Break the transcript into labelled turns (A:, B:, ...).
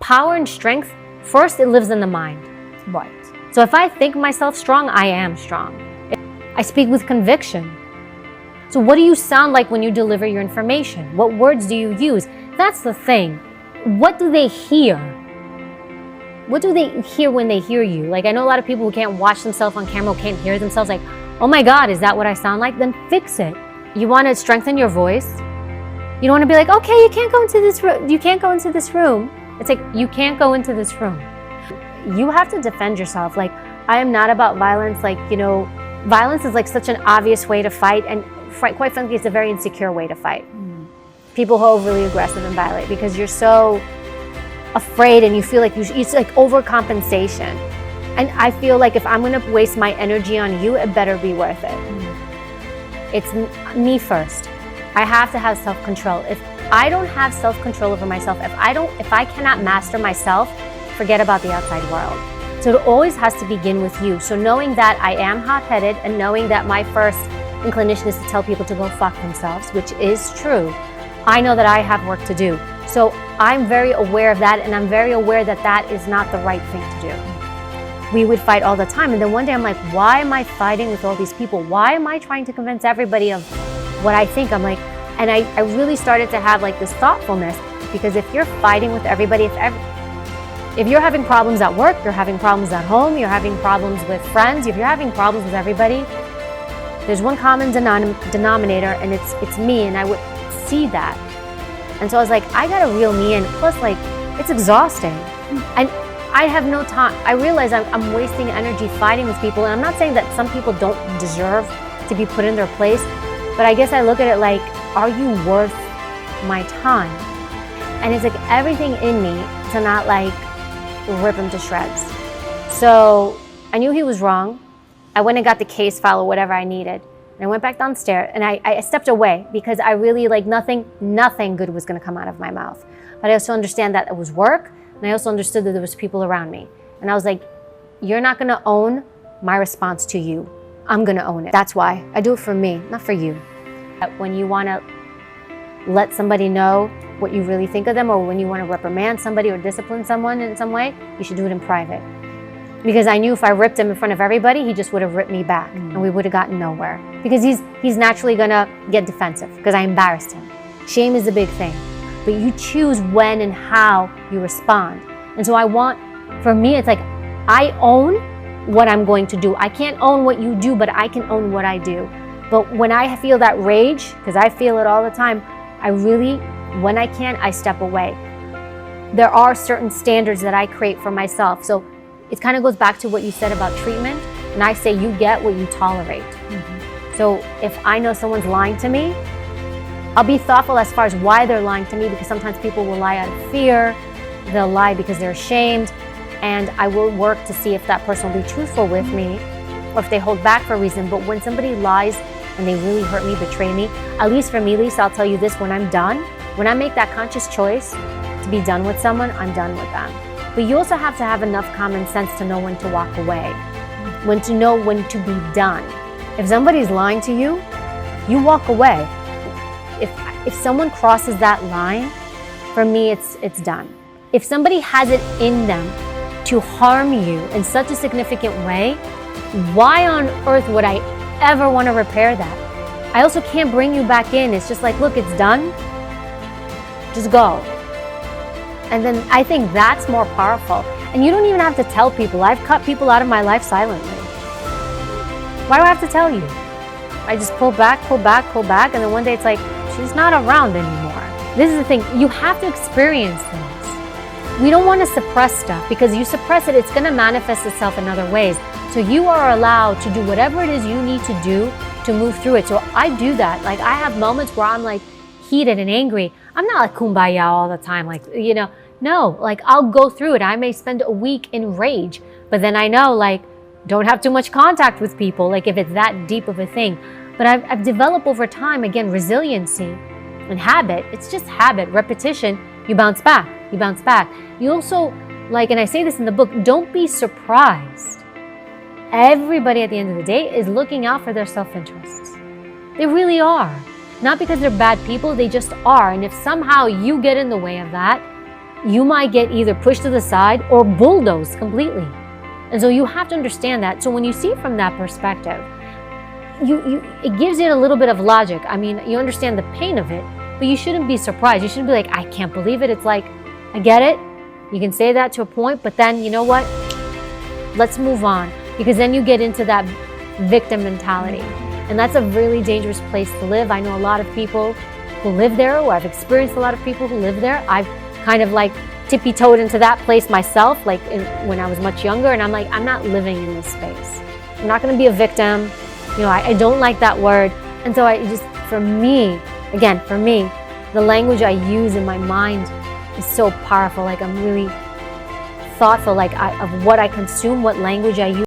A: power and strength, first, it lives in the mind.
B: Right.
A: So if I think myself strong, I am strong. I speak with conviction. So what do you sound like when you deliver your information? What words do you use? That's the thing. What do they hear? What do they hear when they hear you? Like, I know a lot of people who can't watch themselves on camera, who can't hear themselves, like, oh my God, is that what I sound like? Then fix it. You want to strengthen your voice. You don't want to be like, okay, you can't go into this room. You can't go into this room. It's like, you can't go into this room. You have to defend yourself. Like, I am not about violence. Like, you know, violence is like such an obvious way to fight. And quite frankly, it's a very insecure way to fight. People who are overly aggressive and violent because you're so afraid and you feel like it's like overcompensation. And I feel like if I'm going to waste my energy on you, it better be worth it. It's me first. I have to have self-control. If I don't have self-control over myself, if I cannot master myself, forget about the outside world. So it always has to begin with you. So knowing that I am hot-headed and knowing that my first inclination is to tell people to go fuck themselves, which is true, I know that I have work to do. So I'm very aware of that, and I'm very aware that that is not the right thing to do. We would fight all the time, and then one day I'm like, why am I fighting with all these people? Why am I trying to convince everybody of what I think? I'm like, and I really started to have like this thoughtfulness, because if you're fighting with everybody, if you're having problems at work, you're having problems at home, you're having problems with friends, if you're having problems with everybody, there's one common denominator, and it's me, and I would see that. And so I was like, I gotta reel me in. Plus, like, it's exhausting. And I have no time. I realize I'm wasting energy fighting with people. And I'm not saying that some people don't deserve to be put in their place, but I guess I look at it like, are you worth my time? And it's like everything in me to not like rip him to shreds. So I knew he was wrong. I went and got the case file or whatever I needed. And I went back downstairs and I stepped away because I really like nothing good was gonna come out of my mouth. But I also understand that it was work, and I also understood that there was people around me. And I was like, you're not gonna own my response to you. I'm gonna own it. That's why I do it for me, not for you. When you wanna let somebody know what you really think of them, or when you wanna reprimand somebody or discipline someone in some way, you should do it in private. Because I knew if I ripped him in front of everybody, he just would have ripped me back and we would have gotten nowhere. Because he's naturally gonna get defensive because I embarrassed him. Shame is a big thing, but you choose when and how you respond. And so for me, it's like, I own what I'm going to do. I can't own what you do, but I can own what I do. But when I feel that rage, because I feel it all the time, when I can, I step away. There are certain standards that I create for myself. So it kind of goes back to what you said about treatment. And I say you get what you tolerate. So if I know someone's lying to me, I'll be thoughtful as far as why they're lying to me, because sometimes people will lie out of fear. They'll lie because they're ashamed. And I will work to see if that person will be truthful with me or if they hold back for a reason. But when somebody lies and they really hurt me, betray me, at least for me, Lisa, I'll tell you this, when I'm done, when I make that conscious choice to be done with someone, I'm done with them. But you also have to have enough common sense to know when to walk away, when to know when to be done. If somebody's lying to you, you walk away. If someone crosses that line, for me, it's done. If somebody has it in them to harm you in such a significant way, why on earth would I ever want to repair that? I also can't bring you back in. It's just like, look, it's done. Just go. And then I think that's more powerful. And you don't even have to tell people. I've cut people out of my life silently. Why do I have to tell you? I just pull back, and then one day it's like, she's not around anymore. This is the thing, you have to experience things. We don't want to suppress stuff, because you suppress it, it's going to manifest itself in other ways. So you are allowed to do whatever it is you need to do to move through it. So I do that. Like, I have moments where I'm like heated and angry. I'm not like kumbaya all the time, like, you know, no, like I'll go through it. I may spend a week in rage, but then I know, like, don't have too much contact with people, like if it's that deep of a thing. But I've developed over time, again, resiliency and habit. It's just habit, repetition. You bounce back, you bounce back. You also, like, and I say this in the book, don't be surprised. Everybody at the end of the day is looking out for their self-interests. They really are. Not because they're bad people, they just are. And if somehow you get in the way of that, you might get either pushed to the side or bulldozed completely. And so you have to understand that. So when you see it from that perspective, it gives it a little bit of logic. I mean, you understand the pain of it, but you shouldn't be surprised. You shouldn't be like, I can't believe it. It's like, I get it. You can say that to a point, but then you know what? Let's move on, because then you get into that victim mentality. And that's a really dangerous place to live. I know a lot of people who live there, or I've experienced a lot of people who live there. I've kind of like tippy-toed into that place myself, like when I was much younger, and I'm like, I'm not living in this space. I'm not gonna be a victim. You know, I don't like that word. And so for me, the language I use in my mind is so powerful. Like I'm really thoughtful, of what I consume, what language I use.